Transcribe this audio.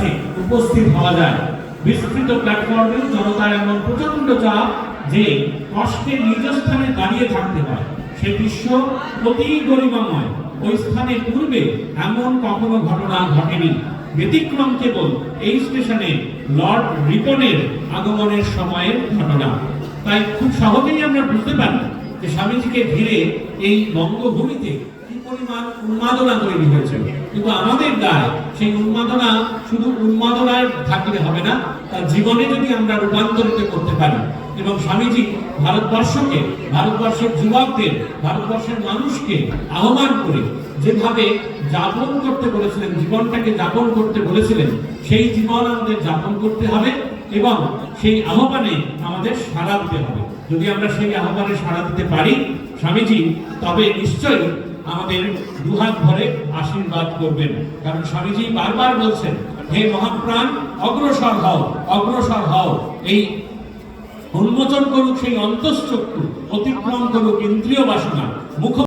কাছে উপস্থিত হওয়া যায়। বিস্তৃত প্ল্যাটফর্মে জনতার এমন প্রচন্ড চাপ যে কষ্টে নিজ স্থানে দাঁড়িয়ে থাকতে হয়। সে দৃশ্য অতি গরিমাময়। ওই স্থানে পূর্বে এমন কখনো ঘটনা ঘটেনি। ব্যতিক্রম কেবল এই স্টেশনে লর্ড রিপনের আগমনের সময়ের ঘটনা। তাই খুব সহজেই আমরা বুঝতে পারি যে স্বামীজিকে ঘিরে এই বঙ্গভূমিতে কি পরিমাণ উন্মাদনা তৈরি হয়েছে। কিন্তু আমাদের দায় সেই উন্মাদনা শুধু উন্মাদনায় থাকলে হবে না, তার জীবনে যদি আমরা রূপান্তরিত করতে পারি। এবং স্বামীজি ভারতবর্ষকে, ভারতবর্ষের যুবকদের, ভারতবর্ষের মানুষকে আহ্বান করে যেভাবে যাপন করতে বলেছিলেন, জীবনটাকে যাপন করতে বলেছিলেন, সেই জীবন আমাদের যাপন করতে হবে এবং সেই আহ্বানে আমাদের সাড়া দিতে হবে। যদি আমরা সেই আহ্বানে সাড়া দিতে পারি স্বামীজি তবে নিশ্চয়ই আমাদের দুহাত ভরে আশীর্বাদ করবেন। কারণ স্বামীজি বারবার বলছেন, হে মহাপ্রাণ, অগ্রসর হও, অগ্রসর হও। এই উন্মোচন করুক সেই অন্তঃচক্ষু, অতিক্রম করুক ইন্দ্রিয় বাসনা, মুখ